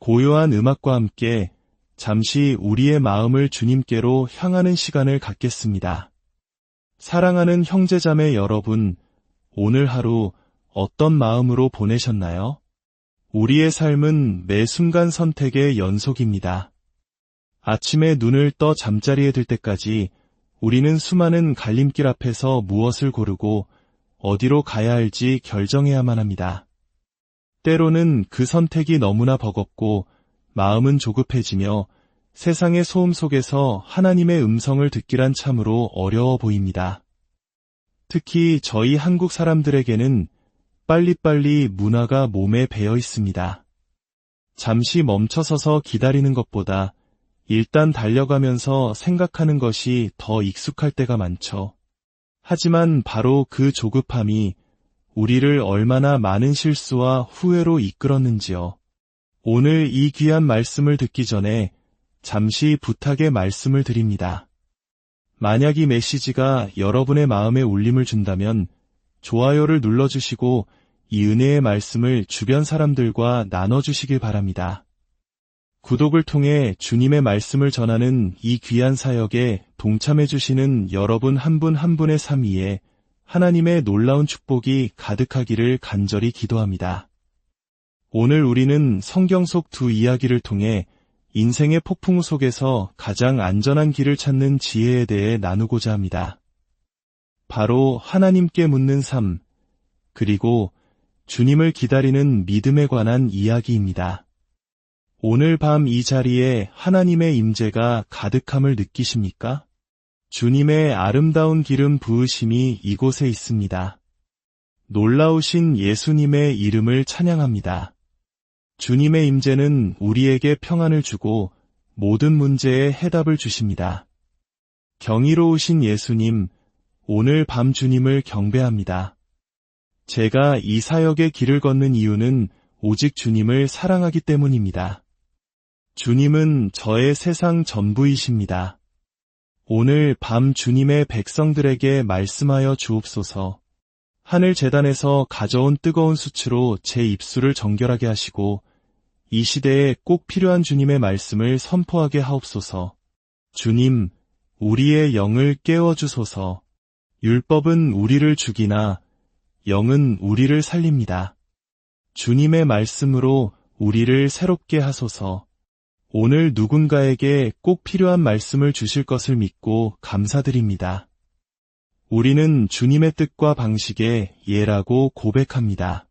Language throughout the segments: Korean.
고요한 음악과 함께 잠시 우리의 마음을 주님께로 향하는 시간을 갖겠습니다. 사랑하는 형제자매 여러분, 오늘 하루 어떤 마음으로 보내셨나요? 우리의 삶은 매 순간 선택의 연속입니다. 아침에 눈을 떠 잠자리에 들 때까지 우리는 수많은 갈림길 앞에서 무엇을 고르고 어디로 가야 할지 결정해야만 합니다. 때로는 그 선택이 너무나 버겁고 마음은 조급해지며 세상의 소음 속에서 하나님의 음성을 듣기란 참으로 어려워 보입니다. 특히 저희 한국 사람들에게는 빨리빨리 문화가 몸에 배어 있습니다. 잠시 멈춰서서 기다리는 것보다 일단 달려가면서 생각하는 것이 더 익숙할 때가 많죠. 하지만 바로 그 조급함이 우리를 얼마나 많은 실수와 후회로 이끌었는지요. 오늘 이 귀한 말씀을 듣기 전에 잠시 부탁의 말씀을 드립니다. 만약 이 메시지가 여러분의 마음에 울림을 준다면 좋아요를 눌러주시고 이 은혜의 말씀을 주변 사람들과 나눠주시길 바랍니다. 구독을 통해 주님의 말씀을 전하는 이 귀한 사역에 동참해주시는 여러분 한 분 한 분의 삶 위에 하나님의 놀라운 축복이 가득하기를 간절히 기도합니다. 오늘 우리는 성경 속 두 이야기를 통해 인생의 폭풍 속에서 가장 안전한 길을 찾는 지혜에 대해 나누고자 합니다. 바로 하나님께 묻는 삶, 그리고 주님을 기다리는 믿음에 관한 이야기입니다. 오늘 밤 이 자리에 하나님의 임재가 가득함을 느끼십니까? 주님의 아름다운 기름 부으심이 이곳에 있습니다. 놀라우신 예수님의 이름을 찬양합니다. 주님의 임재는 우리에게 평안을 주고 모든 문제에 해답을 주십니다. 경이로우신 예수님, 오늘 밤 주님을 경배합니다. 제가 이 사역의 길을 걷는 이유는 오직 주님을 사랑하기 때문입니다. 주님은 저의 세상 전부이십니다. 오늘 밤 주님의 백성들에게 말씀하여 주옵소서. 하늘 제단에서 가져온 뜨거운 수치로 제 입술을 정결하게 하시고 이 시대에 꼭 필요한 주님의 말씀을 선포하게 하옵소서. 주님, 우리의 영을 깨워주소서. 율법은 우리를 죽이나 영은 우리를 살립니다. 주님의 말씀으로 우리를 새롭게 하소서. 오늘 누군가에게 꼭 필요한 말씀을 주실 것을 믿고 감사드립니다. 우리는 주님의 뜻과 방식에 예라고 고백합니다.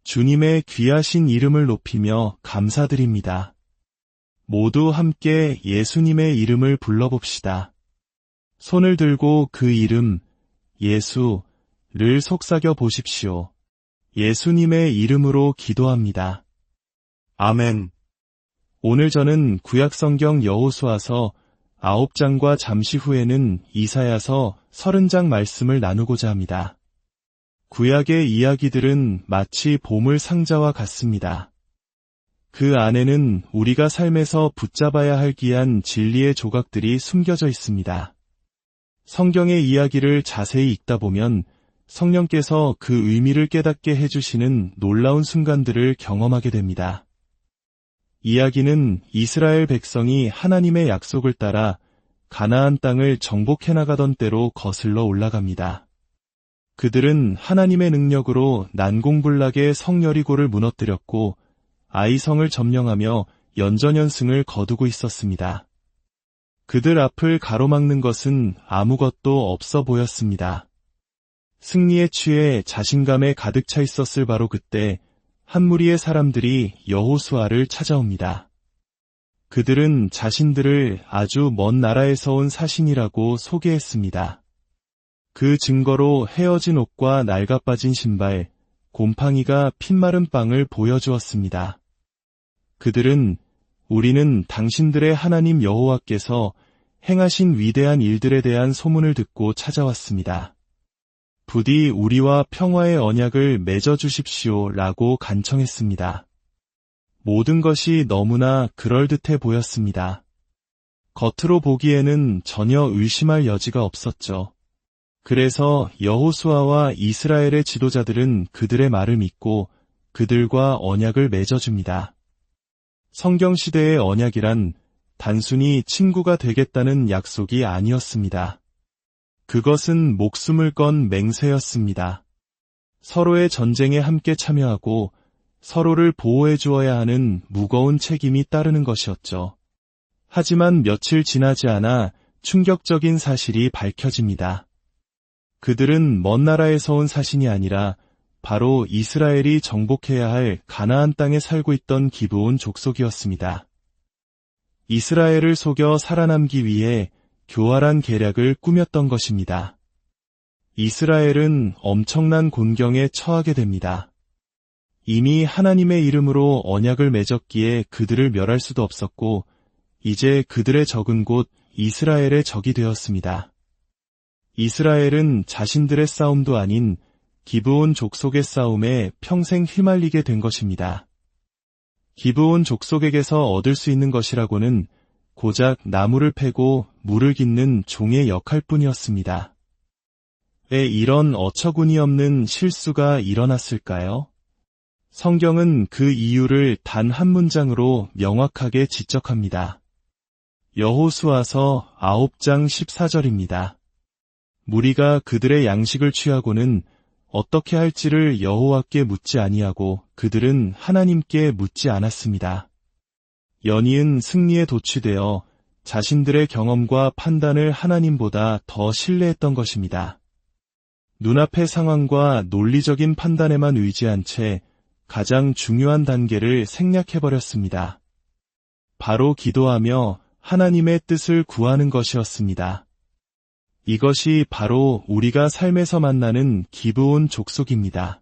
주님의 귀하신 이름을 높이며 감사드립니다. 모두 함께 예수님의 이름을 불러봅시다. 손을 들고 그 이름, 예수를 속삭여 보십시오. 예수님의 이름으로 기도합니다. 아멘. 오늘 저는 구약성경 여호수아서 9장과 잠시 후에는 이사야서 30장 말씀을 나누고자 합니다. 구약의 이야기들은 마치 보물 상자와 같습니다. 그 안에는 우리가 삶에서 붙잡아야 할 귀한 진리의 조각들이 숨겨져 있습니다. 성경의 이야기를 자세히 읽다 보면 성령께서 그 의미를 깨닫게 해주시는 놀라운 순간들을 경험하게 됩니다. 이야기는 이스라엘 백성이 하나님의 약속을 따라 가나안 땅을 정복해 나가던 때로 거슬러 올라갑니다. 그들은 하나님의 능력으로 난공불락의 성 여리고를 무너뜨렸고 아이성을 점령하며 연전연승을 거두고 있었습니다. 그들 앞을 가로막는 것은 아무것도 없어 보였습니다. 승리에 취해 자신감에 가득 차 있었을 바로 그때 한 무리의 사람들이 여호수아를 찾아옵니다. 그들은 자신들을 아주 먼 나라에서 온 사신이라고 소개했습니다. 그 증거로 헤어진 옷과 낡아빠진 신발, 곰팡이가 핏마른 빵을 보여주었습니다. 그들은 우리는 당신들의 하나님 여호와께서 행하신 위대한 일들에 대한 소문을 듣고 찾아왔습니다. 부디 우리와 평화의 언약을 맺어주십시오 라고 간청했습니다. 모든 것이 너무나 그럴듯해 보였습니다. 겉으로 보기에는 전혀 의심할 여지가 없었죠. 그래서 여호수아와 이스라엘의 지도자들은 그들의 말을 믿고 그들과 언약을 맺어줍니다. 성경시대의 언약이란 단순히 친구가 되겠다는 약속이 아니었습니다. 그것은 목숨을 건 맹세였습니다. 서로의 전쟁에 함께 참여하고 서로를 보호해 주어야 하는 무거운 책임이 따르는 것이었죠. 하지만 며칠 지나지 않아 충격적인 사실이 밝혀집니다. 그들은 먼 나라에서 온 사신이 아니라 바로 이스라엘이 정복해야 할 가나안 땅에 살고 있던 기브온 족속이었습니다. 이스라엘을 속여 살아남기 위해 교활한 계략을 꾸몄던 것입니다. 이스라엘은 엄청난 곤경에 처하게 됩니다. 이미 하나님의 이름으로 언약을 맺었기에 그들을 멸할 수도 없었고, 이제 그들의 적은 곳 이스라엘의 적이 되었습니다. 이스라엘은 자신들의 싸움도 아닌 기브온 족속의 싸움에 평생 휘말리게 된 것입니다. 기브온 족속에게서 얻을 수 있는 것이라고는 고작 나무를 패고 물을 깃는 종의 역할뿐이었습니다. 왜 이런 어처구니없는 실수가 일어났을까요? 성경은 그 이유를 단 한 문장으로 명확하게 지적합니다. 여호수아서 9장 14절입니다. 무리가 그들의 양식을 취하고는 어떻게 할지를 여호와께 묻지 아니하고 그들은 하나님께 묻지 않았습니다. 연이은 승리에 도취되어 자신들의 경험과 판단을 하나님보다 더 신뢰했던 것입니다. 눈앞의 상황과 논리적인 판단에만 의지한 채 가장 중요한 단계를 생략해버렸습니다. 바로 기도하며 하나님의 뜻을 구하는 것이었습니다. 이것이 바로 우리가 삶에서 만나는 기브온 족속입니다.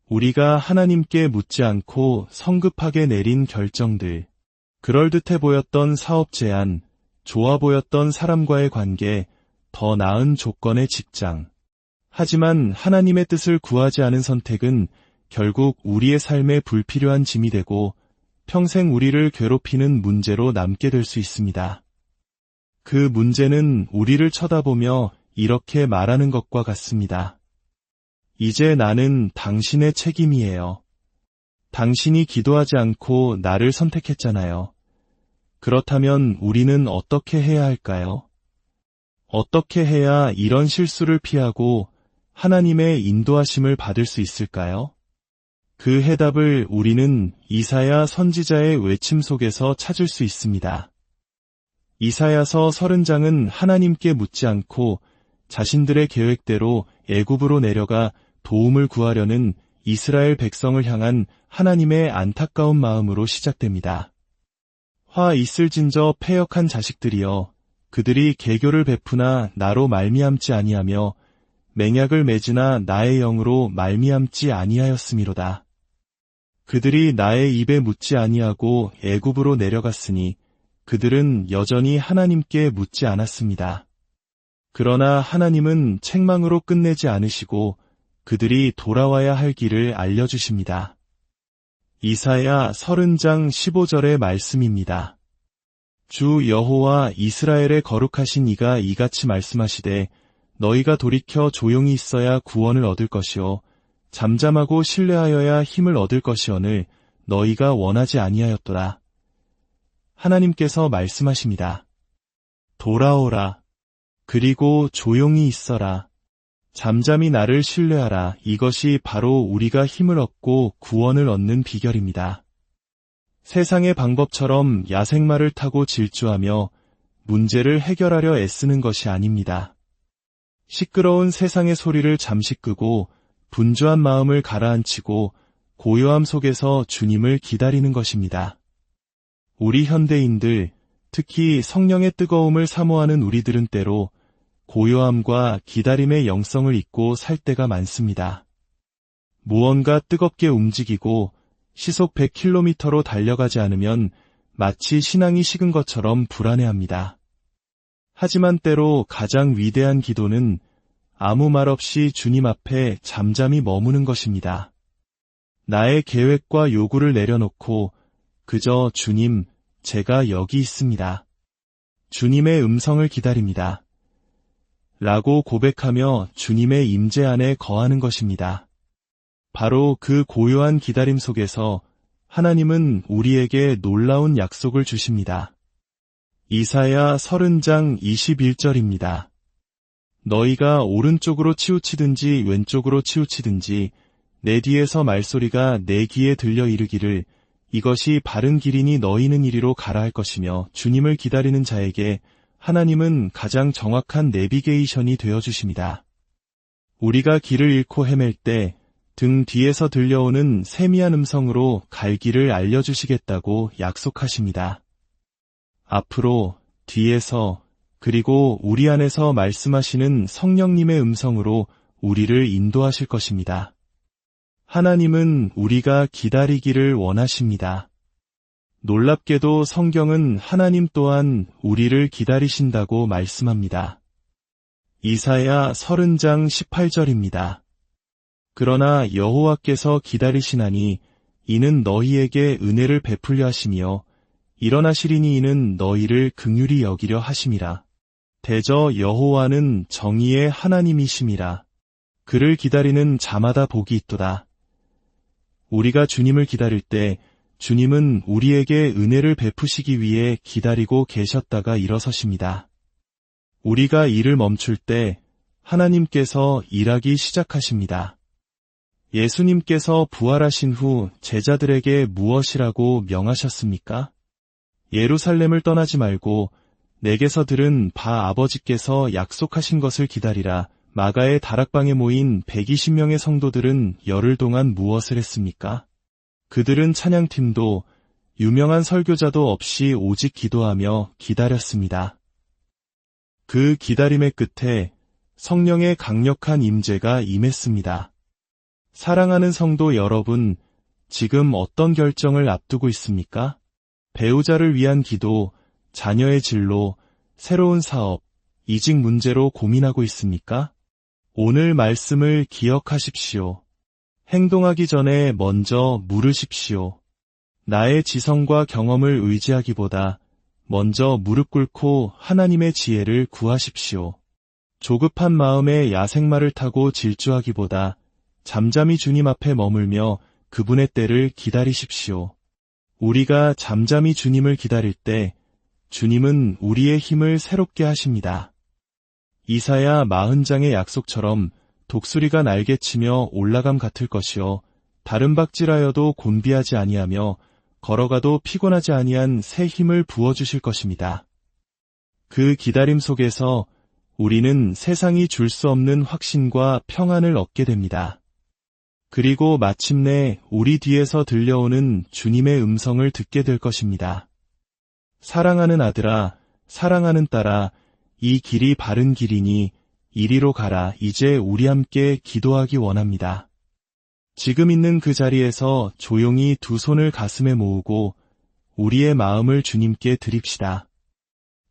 우리가 하나님께 묻지 않고 성급하게 내린 결정들, 그럴듯해 보였던 사업 제안, 좋아 보였던 사람과의 관계, 더 나은 조건의 직장. 하지만 하나님의 뜻을 구하지 않은 선택은 결국 우리의 삶에 불필요한 짐이 되고 평생 우리를 괴롭히는 문제로 남게 될 수 있습니다. 그 문제는 우리를 쳐다보며 이렇게 말하는 것과 같습니다. 이제 나는 당신의 책임이에요. 당신이 기도하지 않고 나를 선택했잖아요. 그렇다면 우리는 어떻게 해야 할까요? 어떻게 해야 이런 실수를 피하고 하나님의 인도하심을 받을 수 있을까요? 그 해답을 우리는 이사야 선지자의 외침 속에서 찾을 수 있습니다. 이사야서 30장은 하나님께 묻지 않고 자신들의 계획대로 애굽으로 내려가 도움을 구하려는 이스라엘 백성을 향한 하나님의 안타까운 마음으로 시작됩니다. 화 있을진저 패역한 자식들이여, 그들이 계교를 베푸나 나로 말미암지 아니하며 맹약을 맺으나 나의 영으로 말미암지 아니하였음이로다. 그들이 나의 입에 묻지 아니하고 애굽으로 내려갔으니 그들은 여전히 하나님께 묻지 않았습니다. 그러나 하나님은 책망으로 끝내지 않으시고 그들이 돌아와야 할 길을 알려주십니다. 이사야 30장 15절의 말씀입니다. 주 여호와 이스라엘의 거룩하신 이가 이같이 말씀하시되 너희가 돌이켜 조용히 있어야 구원을 얻을 것이요 잠잠하고 신뢰하여야 힘을 얻을 것이오늘 너희가 원하지 아니하였도다. 하나님께서 말씀하십니다. 돌아오라. 그리고 조용히 있어라. 잠잠히 나를 신뢰하라. 이것이 바로 우리가 힘을 얻고 구원을 얻는 비결입니다. 세상의 방법처럼 야생마를 타고 질주하며 문제를 해결하려 애쓰는 것이 아닙니다. 시끄러운 세상의 소리를 잠시 끄고 분주한 마음을 가라앉히고 고요함 속에서 주님을 기다리는 것입니다. 우리 현대인들, 특히 성령의 뜨거움을 사모하는 우리들은 때로 고요함과 기다림의 영성을 잊고 살 때가 많습니다. 무언가 뜨겁게 움직이고 시속 100km로 달려가지 않으면 마치 신앙이 식은 것처럼 불안해합니다. 하지만 때로 가장 위대한 기도는 아무 말 없이 주님 앞에 잠잠히 머무는 것입니다. 나의 계획과 요구를 내려놓고 그저 주님, 제가 여기 있습니다. 주님의 음성을 기다립니다. 라고 고백하며 주님의 임재 안에 거하는 것입니다. 바로 그 고요한 기다림 속에서 하나님은 우리에게 놀라운 약속을 주십니다. 이사야 30장 21절입니다. 너희가 오른쪽으로 치우치든지 왼쪽으로 치우치든지 내 뒤에서 말소리가 내 귀에 들려 이르기를 이것이 바른 길이니 너희는 이리로 가라 할 것이며 주님을 기다리는 자에게 하나님은 가장 정확한 내비게이션이 되어주십니다. 우리가 길을 잃고 헤맬 때 등 뒤에서 들려오는 세미한 음성으로 갈 길을 알려주시겠다고 약속하십니다. 앞으로, 뒤에서, 그리고 우리 안에서 말씀하시는 성령님의 음성으로 우리를 인도하실 것입니다. 하나님은 우리가 기다리기를 원하십니다. 놀랍게도 성경은 하나님 또한 우리를 기다리신다고 말씀합니다. 이사야 30장 18절입니다. 그러나 여호와께서 기다리시나니 이는 너희에게 은혜를 베풀려 하시며 일어나시리니 이는 너희를 긍휼히 여기려 하심이라. 대저 여호와는 정의의 하나님이심이라. 그를 기다리는 자마다 복이 있도다. 우리가 주님을 기다릴 때 주님은 우리에게 은혜를 베푸시기 위해 기다리고 계셨다가 일어서십니다. 우리가 일을 멈출 때 하나님께서 일하기 시작하십니다. 예수님께서 부활하신 후 제자들에게 무엇이라고 명하셨습니까? 예루살렘을 떠나지 말고 내게서 들은 바 아버지께서 약속하신 것을 기다리라. 마가의 다락방에 모인 120명의 성도들은 열흘 동안 무엇을 했습니까? 그들은 찬양팀도 유명한 설교자도 없이 오직 기도하며 기다렸습니다. 그 기다림의 끝에 성령의 강력한 임재가 임했습니다. 사랑하는 성도 여러분, 지금 어떤 결정을 앞두고 있습니까? 배우자를 위한 기도, 자녀의 진로, 새로운 사업, 이직 문제로 고민하고 있습니까? 오늘 말씀을 기억하십시오. 행동하기 전에 먼저 물으십시오. 나의 지성과 경험을 의지하기보다 먼저 무릎 꿇고 하나님의 지혜를 구하십시오. 조급한 마음에 야생마를 타고 질주하기보다 잠잠히 주님 앞에 머물며 그분의 때를 기다리십시오. 우리가 잠잠히 주님을 기다릴 때 주님은 우리의 힘을 새롭게 하십니다. 이사야 40장의 약속처럼 독수리가 날개치며 올라감 같을 것이요 다른 박질하여도 곤비하지 아니하며 걸어가도 피곤하지 아니한 새 힘을 부어주실 것입니다. 그 기다림 속에서 우리는 세상이 줄 수 없는 확신과 평안을 얻게 됩니다. 그리고 마침내 우리 뒤에서 들려오는 주님의 음성을 듣게 될 것입니다. 사랑하는 아들아, 사랑하는 딸아, 이 길이 바른 길이니 이리로 가라. 이제 우리 함께 기도하기 원합니다. 지금 있는 그 자리에서 조용히 두 손을 가슴에 모으고 우리의 마음을 주님께 드립시다.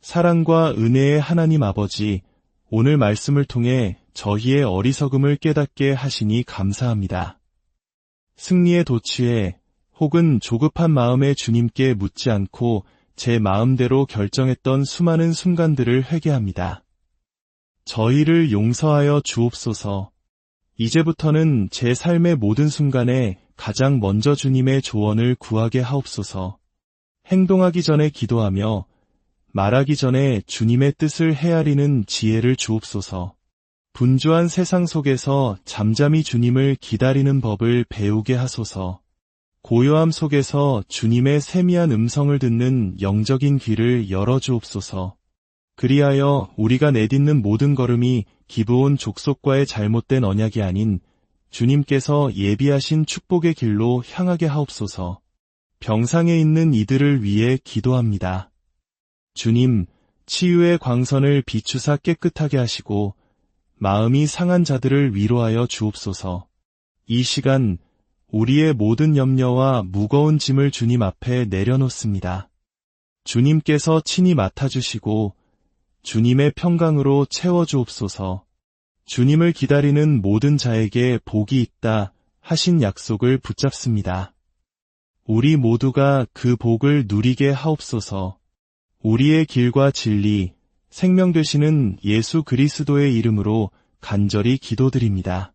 사랑과 은혜의 하나님 아버지, 오늘 말씀을 통해 저희의 어리석음을 깨닫게 하시니 감사합니다. 승리의 도취에 혹은 조급한 마음에 주님께 묻지 않고 제 마음대로 결정했던 수많은 순간들을 회개합니다. 저희를 용서하여 주옵소서. 이제부터는 제 삶의 모든 순간에 가장 먼저 주님의 조언을 구하게 하옵소서. 행동하기 전에 기도하며 말하기 전에 주님의 뜻을 헤아리는 지혜를 주옵소서. 분주한 세상 속에서 잠잠히 주님을 기다리는 법을 배우게 하소서. 고요함 속에서 주님의 세미한 음성을 듣는 영적인 귀를 열어주옵소서. 그리하여 우리가 내딛는 모든 걸음이 기브온 족속과의 잘못된 언약이 아닌 주님께서 예비하신 축복의 길로 향하게 하옵소서. 병상에 있는 이들을 위해 기도합니다. 주님, 치유의 광선을 비추사 깨끗하게 하시고 마음이 상한 자들을 위로하여 주옵소서. 이 시간 우리의 모든 염려와 무거운 짐을 주님 앞에 내려놓습니다. 주님께서 친히 맡아주시고 주님의 평강으로 채워주옵소서. 주님을 기다리는 모든 자에게 복이 있다 하신 약속을 붙잡습니다. 우리 모두가 그 복을 누리게 하옵소서. 우리의 길과 진리, 생명 되시는 예수 그리스도의 이름으로 간절히 기도드립니다.